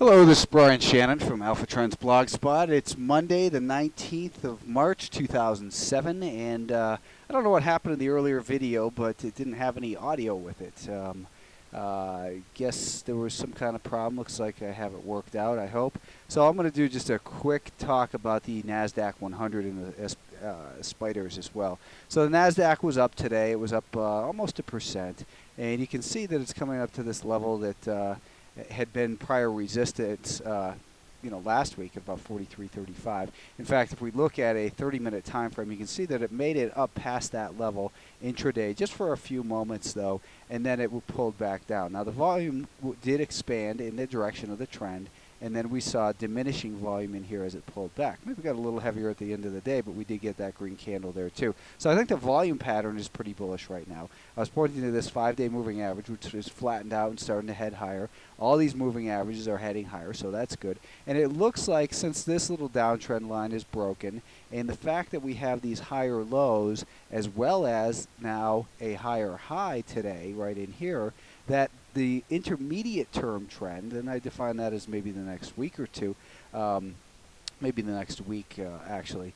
Hello, this is Brian Shannon from Alpha Trends Blogspot. It's Monday, the 19th of March, 2007, and I don't know what happened in the earlier video, but it didn't have any audio with it. I guess there was some kind of problem. Looks like I have it worked out, I hope. So I'm going to do just a quick talk about the NASDAQ 100 and the spiders as well. So the NASDAQ was up today. It was up almost 1%, and you can see that it's coming up to this level that had been prior resistance, last week at about 43.35. In fact, if we look at a 30-minute time frame, you can see that it made it up past that level intraday, just for a few moments though, and then it pulled back down. Now the volume did expand in the direction of the trend, and then we saw diminishing volume in here as it pulled back. Maybe got a little heavier at the end of the day, but we did get that green candle there too. So I think the volume pattern is pretty bullish right now. I was pointing to this 5-day moving average, which is flattened out and starting to head higher. All these moving averages are heading higher, so that's good. And it looks like since this little downtrend line is broken, and the fact that we have these higher lows, as well as now a higher high today, right in here, that the intermediate term trend, and I define that as maybe the next week or two, maybe the next week actually,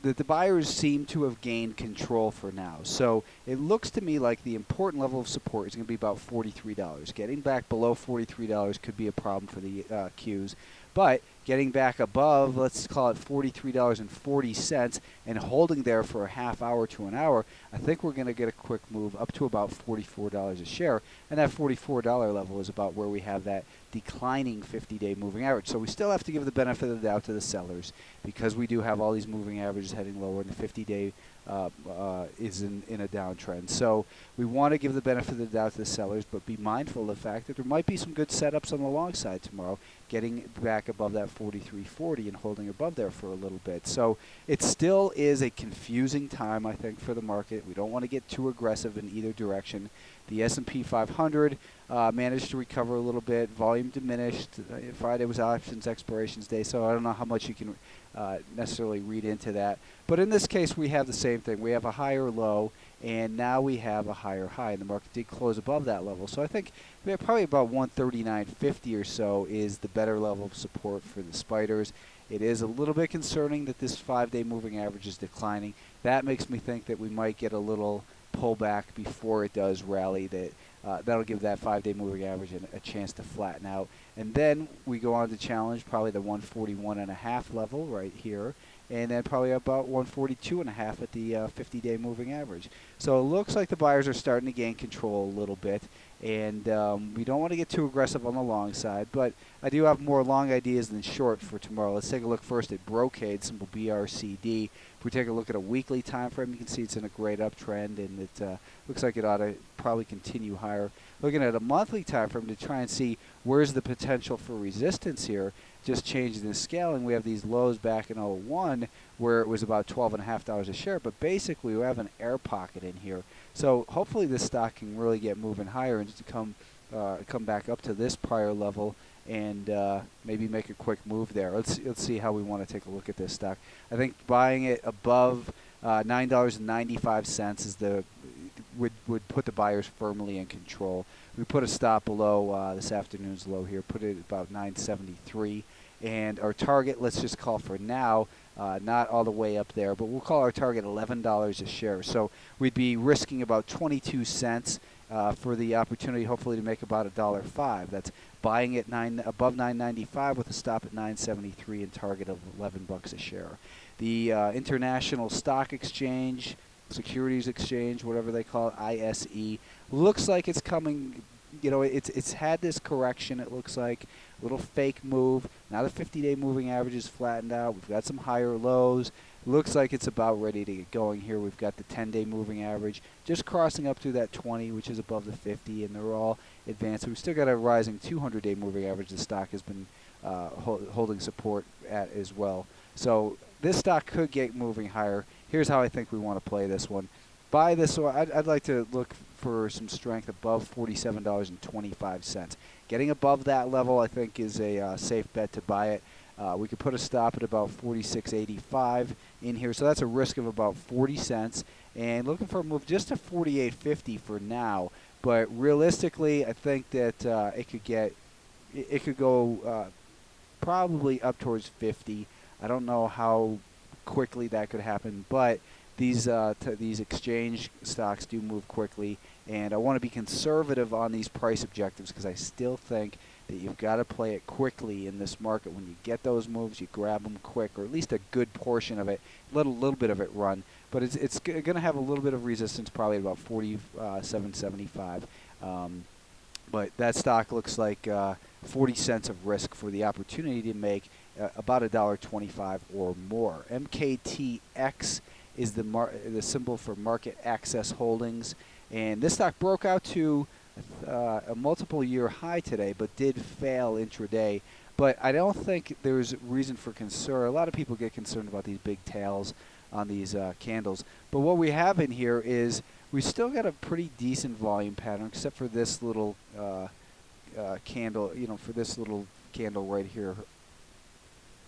that the buyers seem to have gained control for now. So it looks to me like the important level of support is going to be about $43. Getting back below $43 could be a problem for the Qs, but getting back above, let's call it $43.40, and holding there for a half hour to an hour, I think we're going to get a quick move up to about $44 a share, and that $44 level is about where we have that declining 50-day moving average. So we still have to give the benefit of the doubt to the sellers, because we do have all these moving averages heading lower, and the 50-day is in a downtrend. So we want to give the benefit of the doubt to the sellers, but be mindful of the fact that there might be some good setups on the long side tomorrow, getting back above that 43.40 and holding above there for a little bit. So it still is a confusing time, I think, for the market. We don't want to get too aggressive in either direction. The S&P 500 managed to recover a little bit. Volume diminished. Friday was options expirations day, so I don't know how much you can necessarily read into that. But in this case, we have the same thing. We have a higher low, and now we have a higher high. And the market did close above that level. So I think probably about 139.50 or so is the better level of support for the spiders. It is a little bit concerning that this 5-day moving average is declining. That makes me think that we might get a little pullback before it does rally. That'll give that 5-day moving average a chance to flatten out. And then we go on to challenge probably the 141.5 level right here, and then probably about 142.5 at the 50-day moving average. So it looks like the buyers are starting to gain control a little bit, and we don't want to get too aggressive on the long side, but I do have more long ideas than short for tomorrow. Let's take a look first at Brocade, symbol BRCD. If we take a look at a weekly time frame, you can see it's in a great uptrend, and it looks like it ought to probably continue higher. Looking at a monthly time frame to try and see where's the potential for resistance here, just changing the scaling, we have these lows back in 01 where it was about $12.50 a share, but basically we have an air pocket in here. So hopefully this stock can really get moving higher and just come back up to this prior level and maybe make a quick move there. Let's see how we want to take a look at this stock. I think buying it above $9.95 is would put the buyers firmly in control. We put a stop below this afternoon's low here, put it at about 973, and our target, let's just call for now, not all the way up there, but we'll call our target $11 a share. So we'd be risking about 22 cents for the opportunity, hopefully, to make about $1.05. That's buying it above 9.95 with a stop at 9.73 and target of $11 a share. The International Stock Exchange, Securities Exchange, whatever they call it, ISE, looks like it's coming. It's had this correction. It looks like a little fake move. Now the 50-day moving average is flattened out. We've got some higher lows. Looks like it's about ready to get going here. We've got the 10-day moving average just crossing up through that 20, which is above the 50, and they're all advanced. We've still got a rising 200-day moving average the stock has been holding support at as well. So this stock could get moving higher. Here's how I think we want to play this one. Buy this one. I'd like to look for some strength above $47.25. Getting above that level, I think, is a safe bet to buy it. We could put a stop at about 46.85 in here, so that's a risk of about 40 cents. And looking for a move just to 48.50 for now. But realistically, I think that it could get it could go probably up towards 50. I don't know how quickly that could happen, but these exchange stocks do move quickly, and I want to be conservative on these price objectives because I still think that you've got to play it quickly in this market. When you get those moves, you grab them quick, or at least a good portion of it, let a little bit of it run. But it's going to have a little bit of resistance, probably at about 47.75. But that stock looks like 40 cents of risk for the opportunity to make about $1.25 or more. MKTX is the symbol for MarketAxess Holdings, and this stock broke out to a multiple-year high today, but did fail intraday. But I don't think there's reason for concern. A lot of people get concerned about these big tails on these candles. But what we have in here is we still got a pretty decent volume pattern, except for this little candle, for this little candle right here.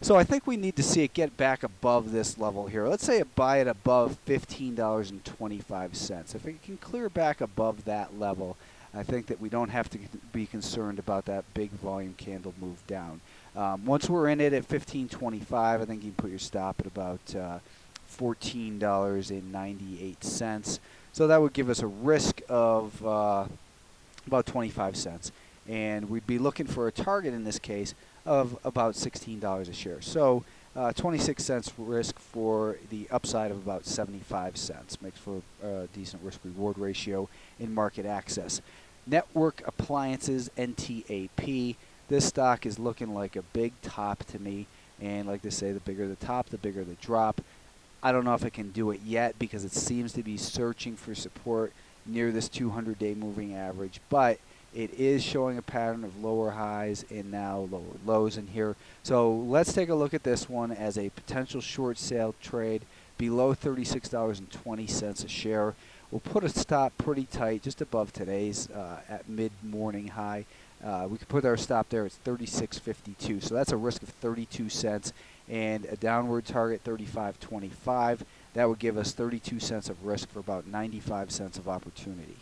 So I think we need to see it get back above this level here. Let's say it buy it above $15.25. If it can clear back above that level, I think that we don't have to be concerned about that big volume candle move down. Once we're in it at $15.25, I think you can put your stop at about $14.98. So that would give us a risk of about 25 cents. And we'd be looking for a target in this case of about $16 a share. So 26 cents risk for the upside of about 75 cents. Makes for a decent risk-reward ratio in MarketAxess. Network Appliances, NTAP. This stock is looking like a big top to me. And like they say, the bigger the top, the bigger the drop. I don't know if it can do it yet because it seems to be searching for support near this 200-day moving average. But it is showing a pattern of lower highs and now lower lows in here. So let's take a look at this one as a potential short sale trade below $36.20 a share. We'll put a stop pretty tight, just above today's at mid-morning high. We could put our stop there at 36.52. So that's a risk of 32 cents and a downward target 35.25. That would give us 32 cents of risk for about 95 cents of opportunity.